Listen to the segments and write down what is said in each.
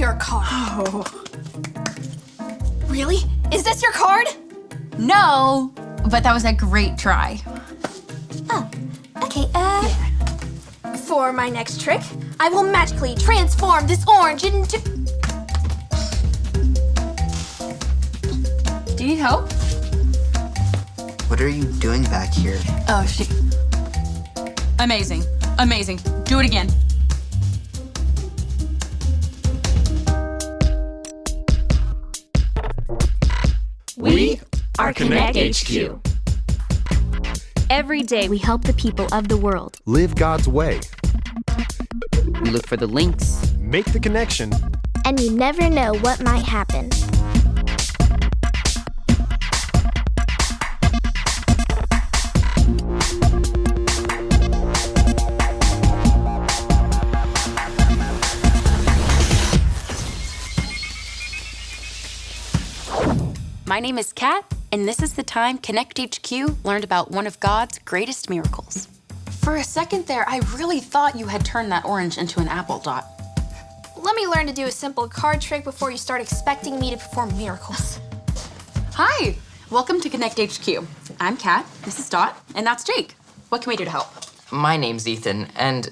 your card. Oh. Really? Is this your card? No, but that was a great try. Oh, okay, For my next trick, I will magically transform this orange into... Do you need help? What are you doing back here? Oh, Amazing. Amazing. Do it again. We are Connect HQ. Every day we help the people of the world. Live God's way. We look for the links. Make the connection. And you never know what might happen. My name is Kat, and this is the time Connect HQ learned about one of God's greatest miracles. For a second there, I really thought you had turned that orange into an apple, Dot. Let me learn to do a simple card trick before you start expecting me to perform miracles. Hi, welcome to Connect HQ. I'm Kat, this is Dot, and that's Jake. What can we do to help? My name's Ethan, and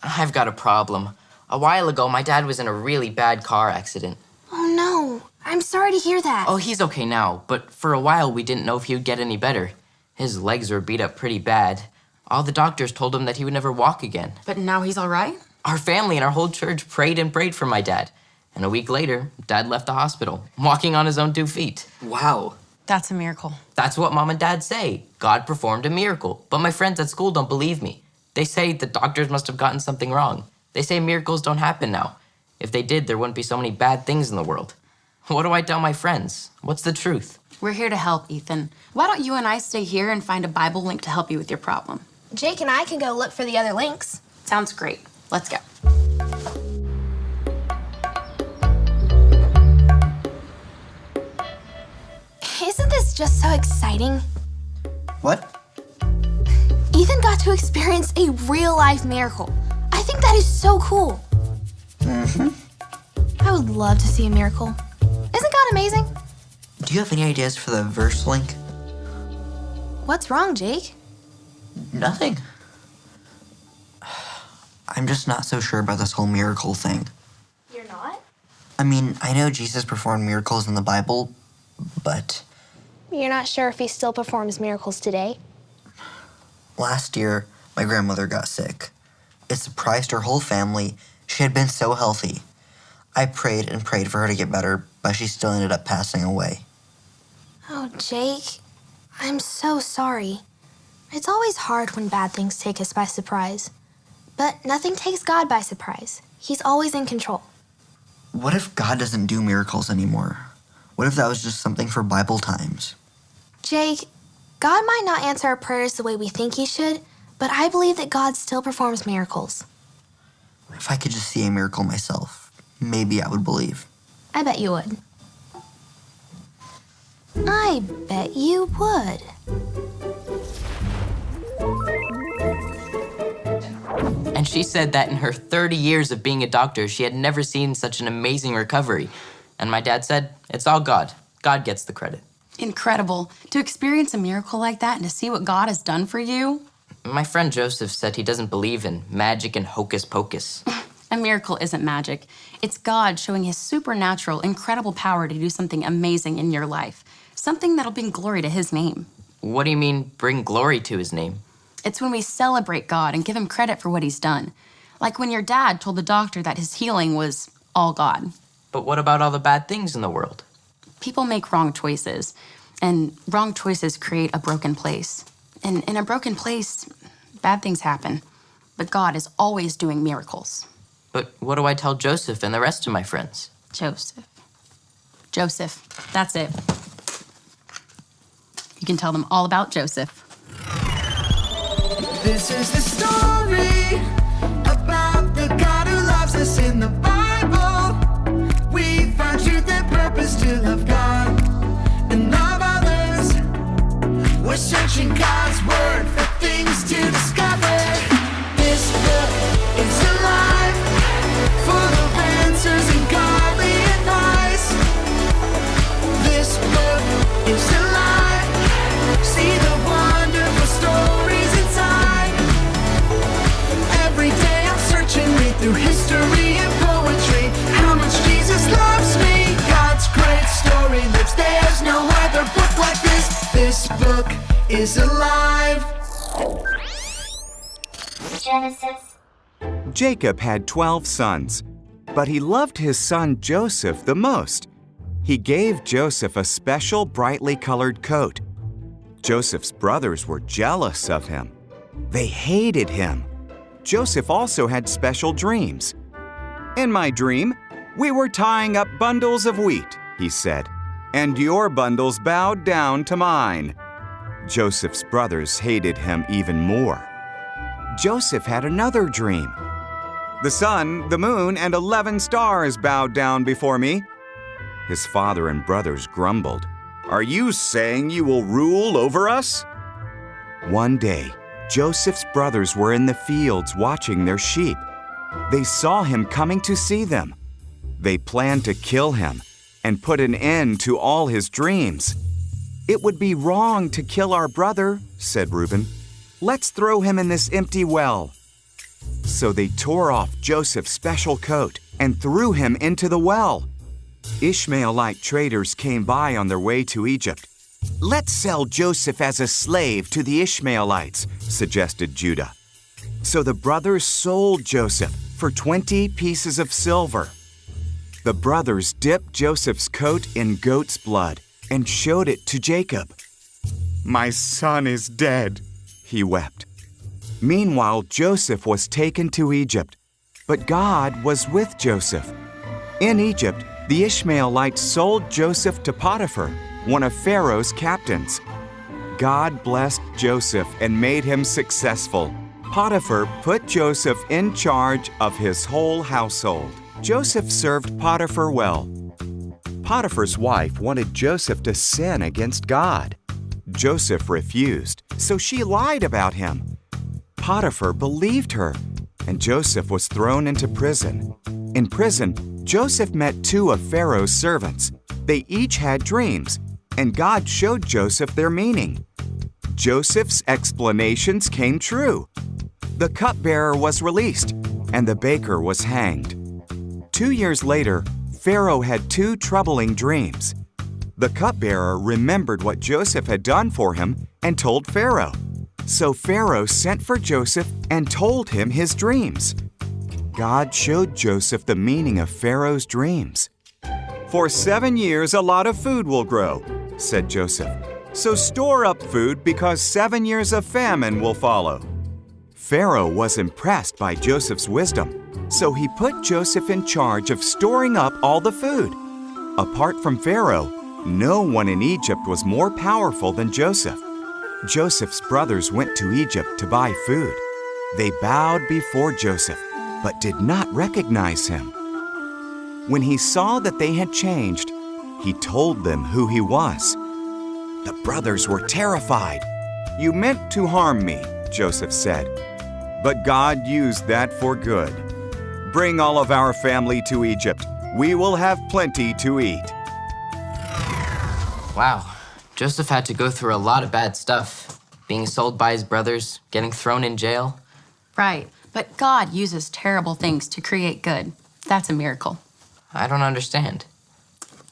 I've got a problem. A while ago, my dad was in a really bad car accident. Oh no, I'm sorry to hear that. Oh, he's okay now, but for a while, we didn't know if he would get any better. His legs were beat up pretty bad. All the doctors told him that he would never walk again. But now he's all right? Our family and our whole church prayed and prayed for my dad. And a week later, Dad left the hospital, walking on his own 2 feet. Wow. That's a miracle. That's what Mom and Dad say. God performed a miracle. But my friends at school don't believe me. They say the doctors must have gotten something wrong. They say miracles don't happen now. If they did, there wouldn't be so many bad things in the world. What do I tell my friends? What's the truth? We're here to help, Ethan. Why don't you and I stay here and find a Bible link to help you with your problem? Jake and I can go look for the other links. Sounds great. Let's go. Isn't this just so exciting? What? Ethan got to experience a real-life miracle. I think that is so cool. Mm-hmm. I would love to see a miracle. Isn't God amazing? Do you have any ideas for the verse link? What's wrong, Jake? Nothing. I'm just not so sure about this whole miracle thing. You're not? I mean, I know Jesus performed miracles in the Bible, but You're not sure if he still performs miracles today? last year, my grandmother got sick. It surprised her whole family. She had been so healthy. I prayed and prayed for her to get better, but she still ended up passing away. Oh, Jake, I'm so sorry. It's always hard when bad things take us by surprise. But nothing takes God by surprise. He's always in control. What if God doesn't do miracles anymore? What if that was just something for Bible times? Jake, God might not answer our prayers the way we think he should, but I believe that God still performs miracles. If I could just see a miracle myself, maybe I would believe. I bet you would. I bet you would. And she said that in her 30 years of being a doctor, she had never seen such an amazing recovery. And my dad said, it's all God. God gets the credit. Incredible. To experience a miracle like that and to see what God has done for you. My friend Joseph said he doesn't believe in magic and hocus pocus. A miracle isn't magic. It's God showing his supernatural, incredible power to do something amazing in your life. Something that'll bring glory to his name. What do you mean, bring glory to his name? It's when we celebrate God and give him credit for what he's done. Like when your dad told the doctor that his healing was all God. But what about all the bad things in the world? People make wrong choices, and wrong choices create a broken place. And in a broken place, bad things happen. But God is always doing miracles. But what do I tell Joseph and the rest of my friends? Joseph, that's it. You can tell them all about Joseph. This is the story about the God who loves us in the Bible. We find truth and purpose to love God and love others. We're searching God's word for things to discover. This book is alive, full of answers in God. is alive. Genesis. Jacob had 12 sons, but he loved his son Joseph the most. He gave Joseph a special brightly colored coat. Joseph's brothers were jealous of him. They hated him. Joseph also had special dreams. In my dream, we were tying up bundles of wheat, he said, and your bundles bowed down to mine. Joseph's brothers hated him even more. Joseph had another dream. The sun, the moon, and 11 stars bowed down before me. His father and brothers grumbled. Are you saying you will rule over us? One day, Joseph's brothers were in the fields watching their sheep. They saw him coming to see them. They planned to kill him and put an end to all his dreams. It would be wrong to kill our brother, said Reuben. Let's throw him in this empty well. So they tore off Joseph's special coat and threw him into the well. Ishmaelite traders came by on their way to Egypt. Let's sell Joseph as a slave to the Ishmaelites, suggested Judah. So the brothers sold Joseph for 20 pieces of silver. The brothers dipped Joseph's coat in goat's blood and showed it to Jacob. My son is dead, he wept. Meanwhile, Joseph was taken to Egypt, but God was with Joseph. In Egypt, the Ishmaelites sold Joseph to Potiphar, one of Pharaoh's captains. God blessed Joseph and made him successful. Potiphar put Joseph in charge of his whole household. Joseph served Potiphar well. Potiphar's wife wanted Joseph to sin against God. Joseph refused, so she lied about him. Potiphar believed her, and Joseph was thrown into prison. In prison, Joseph met 2 of Pharaoh's servants. They each had dreams, and God showed Joseph their meaning. Joseph's explanations came true. The cupbearer was released, and the baker was hanged. 2 years later, Pharaoh had 2 troubling dreams. The cupbearer remembered what Joseph had done for him and told Pharaoh. So Pharaoh sent for Joseph and told him his dreams. God showed Joseph the meaning of Pharaoh's dreams. For 7 years, a lot of food will grow, said Joseph. So store up food because 7 years of famine will follow. Pharaoh was impressed by Joseph's wisdom, so he put Joseph in charge of storing up all the food. Apart from Pharaoh, no one in Egypt was more powerful than Joseph. Joseph's brothers went to Egypt to buy food. They bowed before Joseph, but did not recognize him. When he saw that they had changed, he told them who he was. The brothers were terrified. You meant to harm me, Joseph said, but God used that for good. Bring all of our family to Egypt. We will have plenty to eat. Wow, Joseph had to go through a lot of bad stuff. Being sold by his brothers, getting thrown in jail. Right, but God uses terrible things to create good. That's a miracle. I don't understand.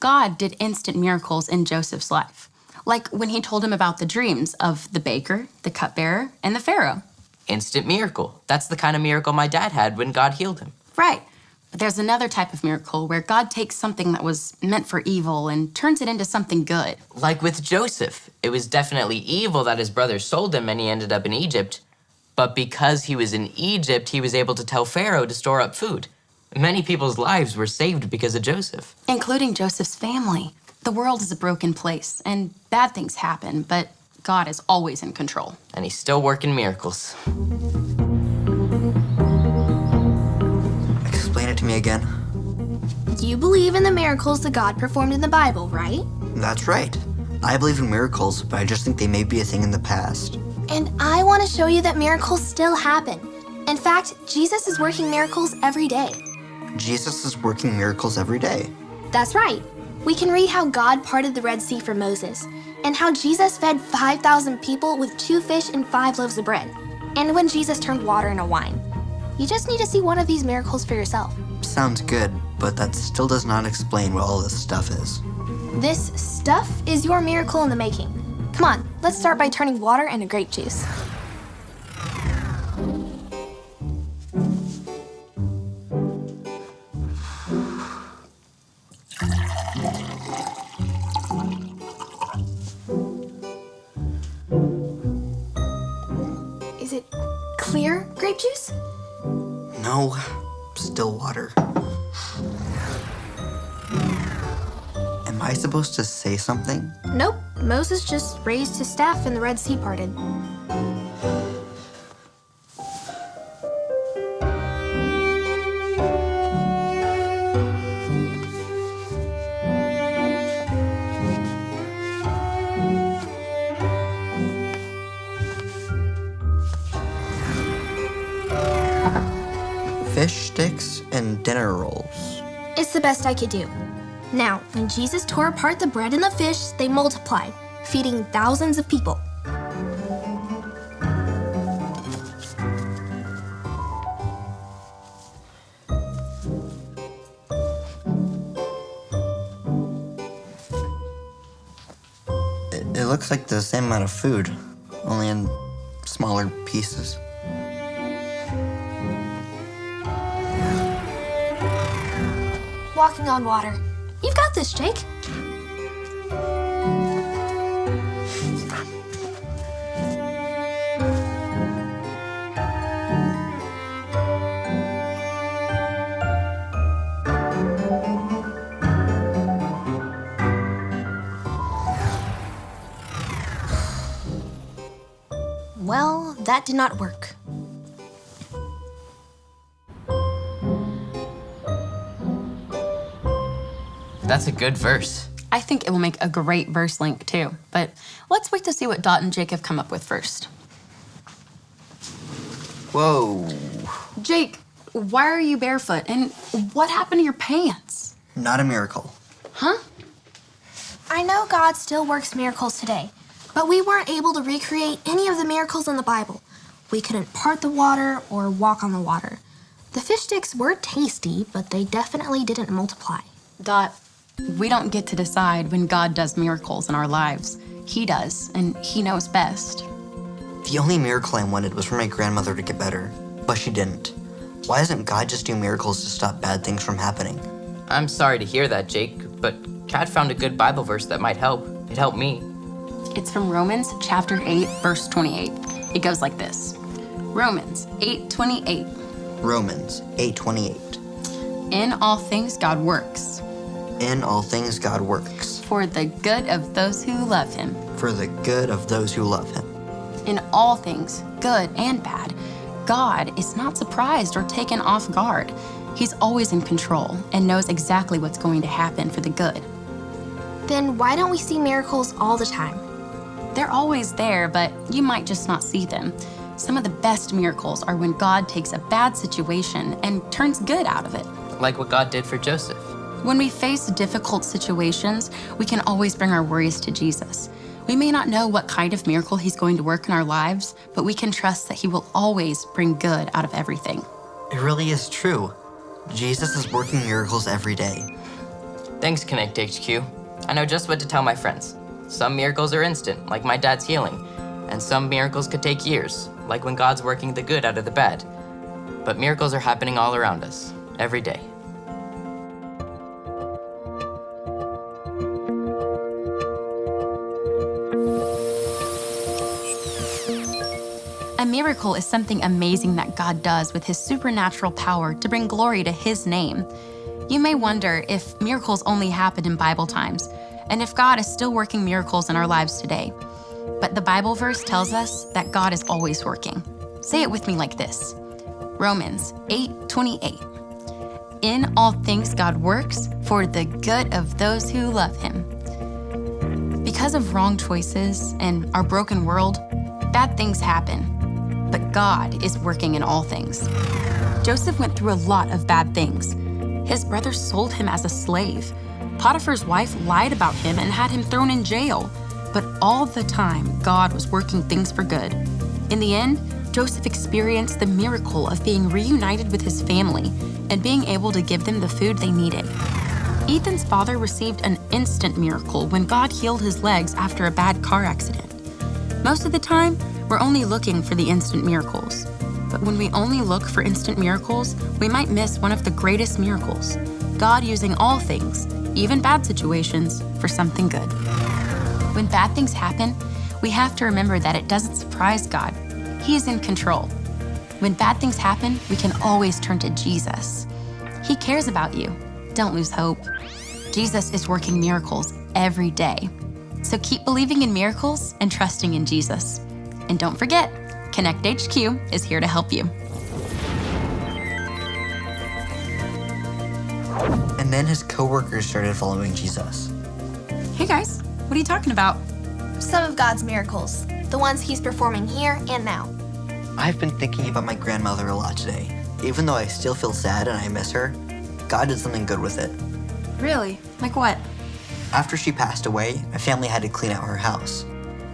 God did instant miracles in Joseph's life, like when he told him about the dreams of the baker, the cupbearer, and the Pharaoh. Instant miracle. That's the kind of miracle my dad had when God healed him. Right, but there's another type of miracle where God takes something that was meant for evil and turns it into something good. Like with Joseph. It was definitely evil that his brothers sold him and he ended up in Egypt. But because he was in Egypt, he was able to tell Pharaoh to store up food. Many people's lives were saved because of Joseph. Including Joseph's family. The world is a broken place, and bad things happen, but God is always in control. And he's still working miracles. Explain it to me again. You believe in the miracles that God performed in the Bible, right? That's right. I believe in miracles, but I just think they may be a thing in the past. And I want to show you that miracles still happen. In fact, Jesus is working miracles every day. Jesus is working miracles every day. That's right. We can read how God parted the Red Sea for Moses, and how Jesus fed 5,000 people with 2 fish and 5 loaves of bread, and when Jesus turned water into wine. You just need to see one of these miracles for yourself. Sounds good, but that still does not explain what all this stuff is. This stuff is your miracle in the making. Come on, let's start by turning water into grape juice. Is it clear grape juice? No, still water. Am I supposed to say something? Nope, Moses just raised his staff and the Red Sea parted. Fish sticks and dinner rolls. It's the best I could do. Now, when Jesus tore apart the bread and the fish, they multiplied, feeding thousands of people. It looks like the same amount of food, only in smaller pieces. Walking on water. You've got this, Jake. Well, that did not work. That's a good verse. I think it will make a great verse link too, but let's wait to see what Dot and Jake have come up with first. Whoa. Jake, why are you barefoot? And what happened to your pants? Not a miracle. Huh? I know God still works miracles today, but we weren't able to recreate any of the miracles in the Bible. We couldn't part the water or walk on the water. The fish sticks were tasty, but they definitely didn't multiply. Dot, we don't get to decide when God does miracles in our lives. He does, and he knows best. The only miracle I wanted was for my grandmother to get better, but she didn't. Why doesn't God just do miracles to stop bad things from happening? I'm sorry to hear that, Jake, but Kat found a good Bible verse that might help. It helped me. It's from Romans chapter 8, verse 28. It goes like this. Romans 8:28. Romans 8:28. In all things God works. In all things God works. For the good of those who love him. For the good of those who love him. In all things, good and bad, God is not surprised or taken off guard. He's always in control and knows exactly what's going to happen for the good. Then why don't we see miracles all the time? They're always there, but you might just not see them. Some of the best miracles are when God takes a bad situation and turns good out of it. Like what God did for Joseph. When we face difficult situations, we can always bring our worries to Jesus. We may not know what kind of miracle he's going to work in our lives, but we can trust that he will always bring good out of everything. It really is true. Jesus is working miracles every day. Thanks, Connect HQ. I know just what to tell my friends. Some miracles are instant, like my dad's healing, and some miracles could take years, like when God's working the good out of the bad. But miracles are happening all around us, every day. A miracle is something amazing that God does with his supernatural power to bring glory to his name. You may wonder if miracles only happen in Bible times, and if God is still working miracles in our lives today. But the Bible verse tells us that God is always working. Say it with me like this. Romans 8:28. In all things God works for the good of those who love him. Because of wrong choices and our broken world, bad things happen. But God is working in all things. Joseph went through a lot of bad things. His brothers sold him as a slave. Potiphar's wife lied about him and had him thrown in jail. But all the time, God was working things for good. In the end, Joseph experienced the miracle of being reunited with his family and being able to give them the food they needed. Ethan's father received an instant miracle when God healed his legs after a bad car accident. Most of the time, we're only looking for the instant miracles. But when we only look for instant miracles, we might miss one of the greatest miracles, God using all things, even bad situations, for something good. When bad things happen, we have to remember that it doesn't surprise God. He is in control. When bad things happen, we can always turn to Jesus. He cares about you. Don't lose hope. Jesus is working miracles every day. So keep believing in miracles and trusting in Jesus. And don't forget, Connect HQ is here to help you. And then his coworkers started following Jesus. Hey guys, what are you talking about? Some of God's miracles, the ones he's performing here and now. I've been thinking about my grandmother a lot today. Even though I still feel sad and I miss her, God did something good with it. Really? Like what? After she passed away, my family had to clean out her house.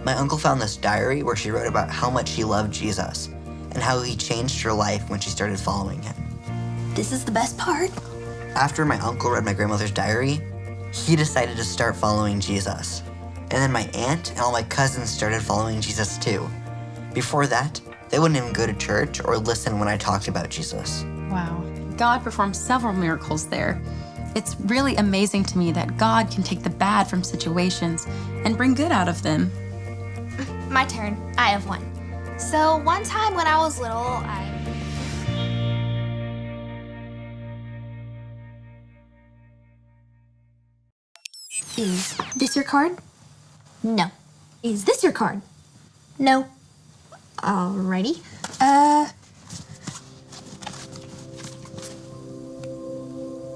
My uncle found this diary where she wrote about how much she loved Jesus and how he changed her life when she started following him. This is the best part. After my uncle read my grandmother's diary, he decided to start following Jesus. And then my aunt and all my cousins started following Jesus too. Before that, they wouldn't even go to church or listen when I talked about Jesus. Wow. God performed several miracles there. It's really amazing to me that God can take the bad from situations and bring good out of them. My turn. I have one. So one time when I was little, Is this your card? No. Is this your card? No. Alrighty.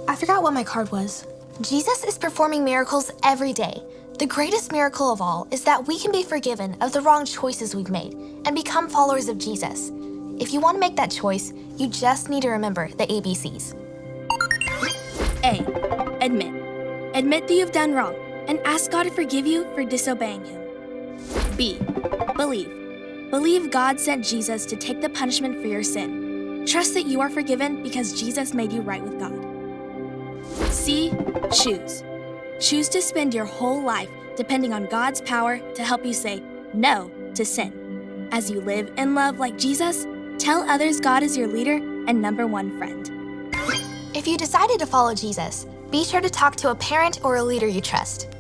I forgot what my card was. Jesus is performing miracles every day. The greatest miracle of all is that we can be forgiven of the wrong choices we've made and become followers of Jesus. If you want to make that choice, you just need to remember the ABCs. A. Admit. Admit that you've done wrong and ask God to forgive you for disobeying Him. B. Believe. Believe God sent Jesus to take the punishment for your sin. Trust that you are forgiven because Jesus made you right with God. C. Choose. Choose to spend your whole life depending on God's power to help you say no to sin. As you live and love like Jesus, tell others God is your leader and number one friend. If you decided to follow Jesus, be sure to talk to a parent or a leader you trust.